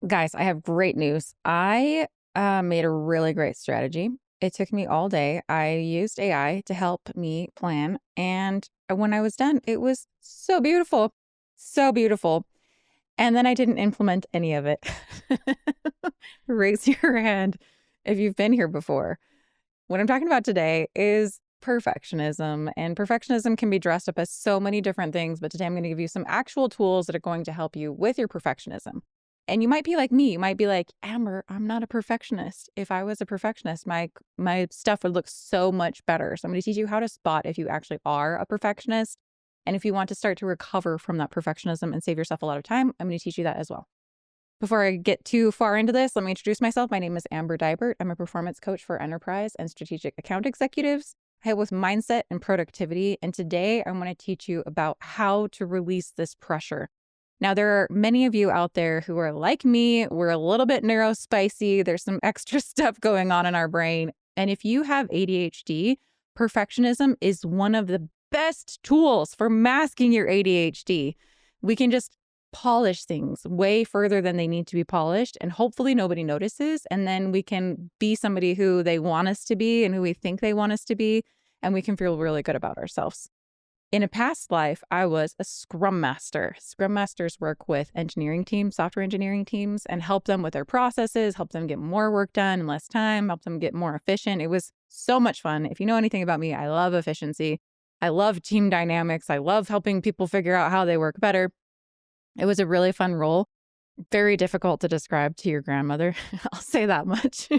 Guys, I have great news. I made a really great strategy. It took me all day. I used AI to help me plan. And when I was done, it was so beautiful. So beautiful. And then I didn't implement any of it. Raise your hand if you've been here before. What I'm talking about today is perfectionism. And perfectionism can be dressed up as so many different things. But today I'm going to give you some actual tools that are going to help you with your perfectionism. And you might be like me. You might be like, Amber, I'm not a perfectionist. If I was a perfectionist, my stuff would look so much better. So I'm going to teach you how to spot if you actually are a perfectionist. And if you want to start to recover from that perfectionism and save yourself a lot of time, I'm going to teach you that as well. Before I get too far into this, let me introduce myself. My name is Amber Deibert. I'm a performance coach for enterprise and strategic account executives. I help with mindset and productivity. And today I want to teach you about how to release this pressure. Now, there are many of you out there who are like me. We're a little bit neurospicy. There's some extra stuff going on in our brain. And if you have ADHD, perfectionism is one of the best tools for masking your ADHD. We can just polish things way further than they need to be polished, and hopefully nobody notices. And then we can be somebody who they want us to be and who we think they want us to be, and we can feel really good about ourselves. In a past life, I was a Scrum Master. Scrum Masters work with engineering teams, software engineering teams, and help them with their processes, help them get more work done in less time, help them get more efficient. It was so much fun. If you know anything about me, I love efficiency. I love team dynamics. I love helping people figure out how they work better. It was a really fun role. Very difficult to describe to your grandmother. I'll say that much.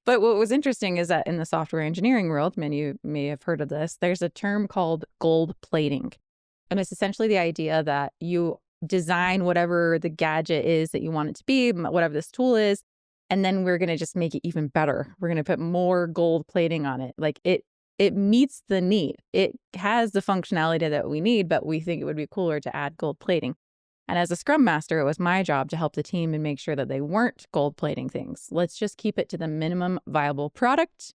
But what was interesting is that in the software engineering world, many of you may have heard of this, there's a term called gold plating. And it's essentially the idea that you design whatever the gadget is that you want it to be, whatever this tool is, and then we're going to just make it even better. We're going to put more gold plating on it. Like it meets the need. It has the functionality that we need, but we think it would be cooler to add gold plating. And as a Scrum Master, it was my job to help the team and make sure that they weren't gold plating things. Let's just keep it to the minimum viable product.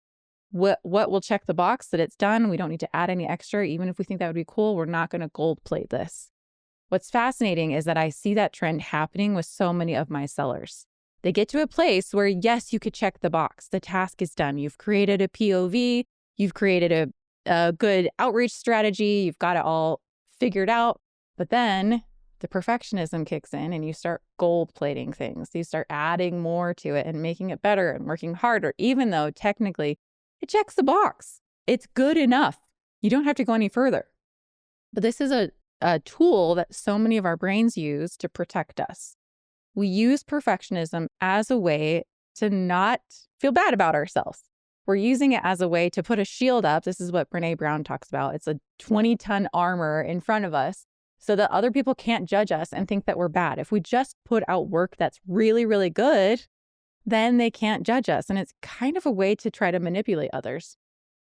What will check the box that it's done? We don't need to add any extra. Even if we think that would be cool, we're not going to gold plate this. What's fascinating is that I see that trend happening with so many of my sellers. They get to a place where, yes, you could check the box. The task is done. You've created a POV. You've created a good outreach strategy. You've got it all figured out. But then the perfectionism kicks in and you start gold plating things. You start adding more to it and making it better and working harder, even though technically it checks the box. It's good enough. You don't have to go any further. But this is a tool that so many of our brains use to protect us. We use perfectionism as a way to not feel bad about ourselves. We're using it as a way to put a shield up. This is what Brené Brown talks about. It's a 20-ton armor in front of us so that other people can't judge us and think that we're bad. If we just put out work that's really, really good, then they can't judge us. And it's kind of a way to try to manipulate others.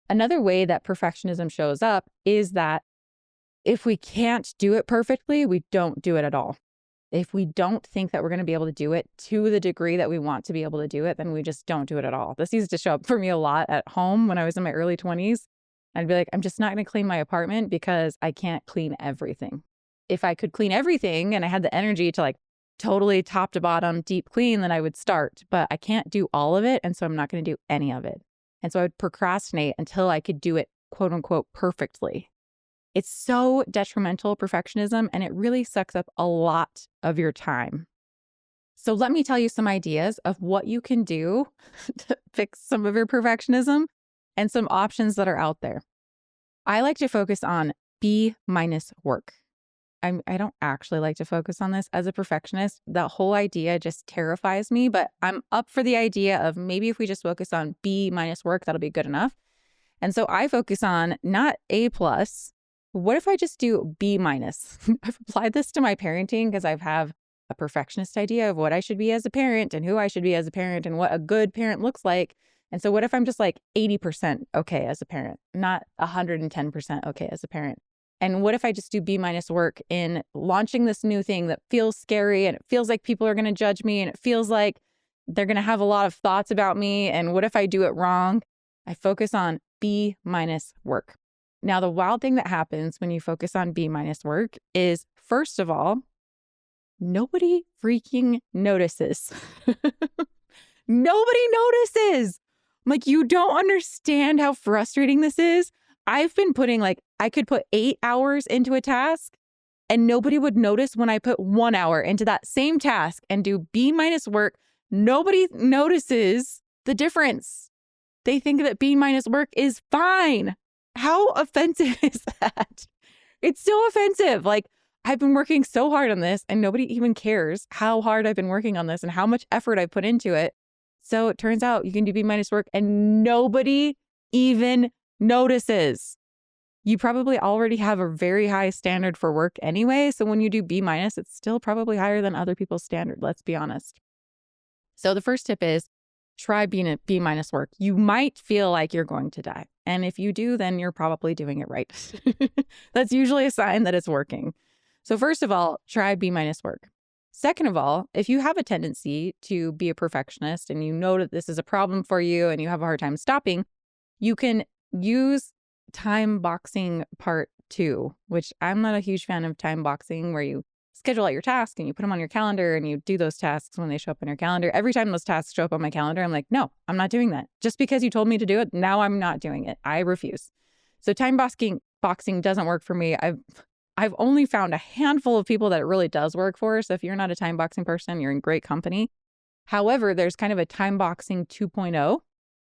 Another way that perfectionism shows up is that if we can't do it perfectly, we don't do it at all. If we don't think that we're going to be able to do it to the degree that we want to be able to do it, then we just don't do it at all. This used to show up for me a lot at home when I was in my early 20s. I'd be like, I'm just not going to clean my apartment because I can't clean everything. If I could clean everything and I had the energy to like totally top to bottom deep clean, then I would start, but I can't do all of it. And so I'm not going to do any of it. And so I would procrastinate until I could do it, quote unquote, perfectly. It's so detrimental, perfectionism, and it really sucks up a lot of your time. So let me tell you some ideas of what you can do to fix some of your perfectionism and some options that are out there. I like to focus on B- work. I don't actually like to focus on this as a perfectionist. That whole idea just terrifies me, but I'm up for the idea of maybe if we just focus on B- work, that'll be good enough. And so I focus on not A+. What if I just do B-? I've applied this to my parenting because I have a perfectionist idea of what I should be as a parent and who I should be as a parent and what a good parent looks like. And so what if I'm just like 80% okay as a parent, not 110% okay as a parent? And what if I just do B- work in launching this new thing that feels scary and it feels like people are going to judge me and it feels like they're going to have a lot of thoughts about me? And what if I do it wrong? I focus on B- work. Now, the wild thing that happens when you focus on B- work is, first of all, Nobody freaking notices. Nobody notices. I'm like, you don't understand how frustrating this is. I've been putting I could put 8 hours into a task and nobody would notice when I put 1 hour into that same task and do B- work. Nobody notices the difference. They think that B- work is fine. How offensive is that? It's so offensive. I've been working so hard on this and nobody even cares how hard I've been working on this and how much effort I put into it. So it turns out you can do B- work and nobody even notices. You probably already have a very high standard for work anyway. So when you do B-, it's still probably higher than other people's standard. Let's be honest. So the first tip is try B- work. You might feel like you're going to die. And if you do, then you're probably doing it right. That's usually a sign that it's working. So first of all, try B- work. Second of all, if you have a tendency to be a perfectionist and you know that this is a problem for you and you have a hard time stopping, you can use time boxing part 2, which I'm not a huge fan of time boxing, where you schedule out your tasks and you put them on your calendar and you do those tasks when they show up on your calendar. Every time those tasks show up on my calendar, I'm like, no, I'm not doing that. Just because you told me to do it, now I'm not doing it. I refuse. So time boxing doesn't work for me. I've only found a handful of people that it really does work for. So if you're not a time boxing person, you're in great company. However, there's kind of a time boxing 2.0,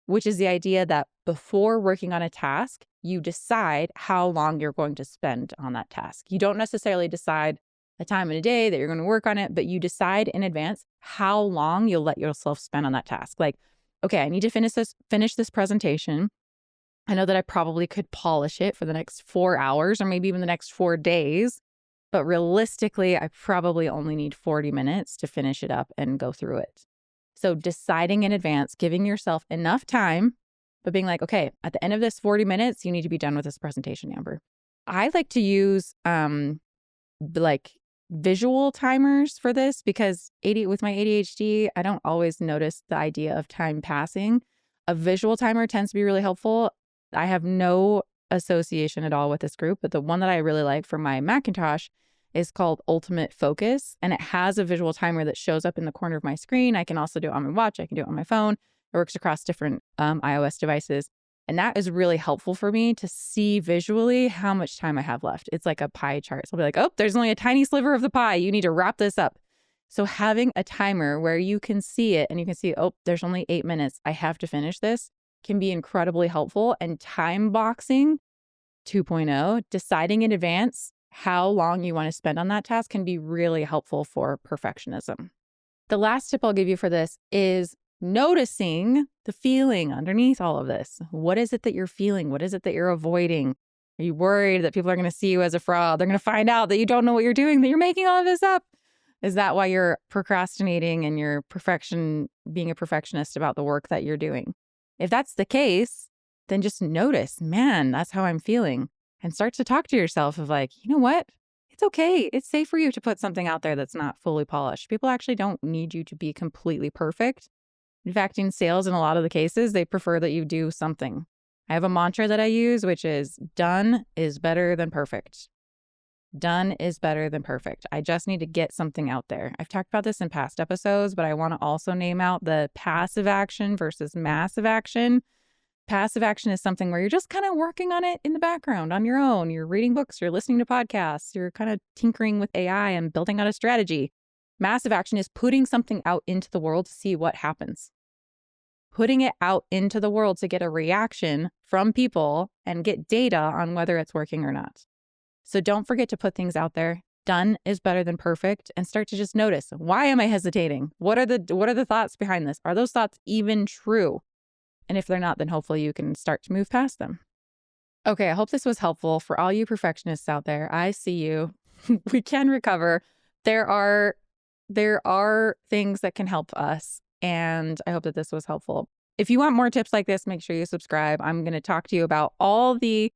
which is the idea that before working on a task, you decide how long you're going to spend on that task. You don't necessarily decide a time in a day that you're going to work on it, but you decide in advance how long you'll let yourself spend on that task. Like, okay, I need to finish this presentation. I know that I probably could polish it for the next 4 hours or maybe even the next 4 days. But realistically, I probably only need 40 minutes to finish it up and go through it. So deciding in advance, giving yourself enough time, but being like, okay, at the end of this 40 minutes, you need to be done with this presentation, Amber. I like to use like visual timers for this because with my ADHD, I don't always notice the idea of time passing. A visual timer tends to be really helpful. I have no association at all with this group, but the one that I really like for my Macintosh is called Ultimate Focus, and it has a visual timer that shows up in the corner of my screen. I can also do it on my watch. I can do it on my phone. It works across different iOS devices. And that is really helpful for me to see visually how much time I have left. It's like a pie chart. So I'll be like, oh, there's only a tiny sliver of the pie. You need to wrap this up. So having a timer where you can see it and you can see, oh, there's only 8 minutes. I have to finish this can be incredibly helpful. And time boxing 2.0, deciding in advance how long you want to spend on that task can be really helpful for perfectionism. The last tip I'll give you for this is noticing the feeling underneath all of this. What is it that you're feeling? What is it that you're avoiding? Are you worried that people are going to see you as a fraud? They're going to find out that you don't know what you're doing, that you're making all of this up. Is that why you're procrastinating and you're being a perfectionist about the work that you're doing? If that's the case, then just notice, man, that's how I'm feeling. And start to talk to yourself of like, you know what? It's okay. It's safe for you to put something out there that's not fully polished. People actually don't need you to be completely perfect. In fact, in sales, in a lot of the cases, they prefer that you do something. I have a mantra that I use, which is done is better than perfect. Done is better than perfect. I just need to get something out there. I've talked about this in past episodes, but I want to also name out the passive action versus massive action. Passive action is something where you're just kind of working on it in the background on your own. You're reading books, you're listening to podcasts, you're kind of tinkering with AI and building out a strategy. Massive action is putting something out into the world to see what happens. Putting it out into the world to get a reaction from people and get data on whether it's working or not. So don't forget to put things out there. Done is better than perfect, and start to just notice, why am I hesitating? What are the thoughts behind this? Are those thoughts even true? And if they're not, then hopefully you can start to move past them. Okay, I hope this was helpful for all you perfectionists out there. I see you. We can recover. There are things that can help us, and I hope that this was helpful. If you want more tips like this, make sure you subscribe. I'm going to talk to you about all the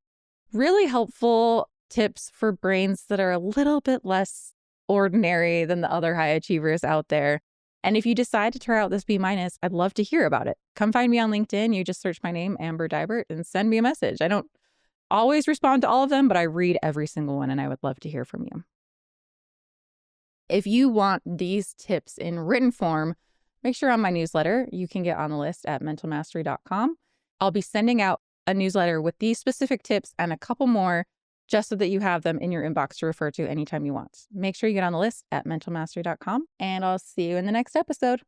really helpful tips for brains that are a little bit less ordinary than the other high achievers out there. And if you decide to try out this B-, I'd love to hear about it. Come find me on LinkedIn. You just search my name, Amber Deibert, and send me a message. I don't always respond to all of them, but I read every single one, and I would love to hear from you. If you want these tips in written form, make sure on my newsletter, you can get on the list at mentalmastery.com. I'll be sending out a newsletter with these specific tips and a couple more just so that you have them in your inbox to refer to anytime you want. Make sure you get on the list at mentalmastery.com, and I'll see you in the next episode.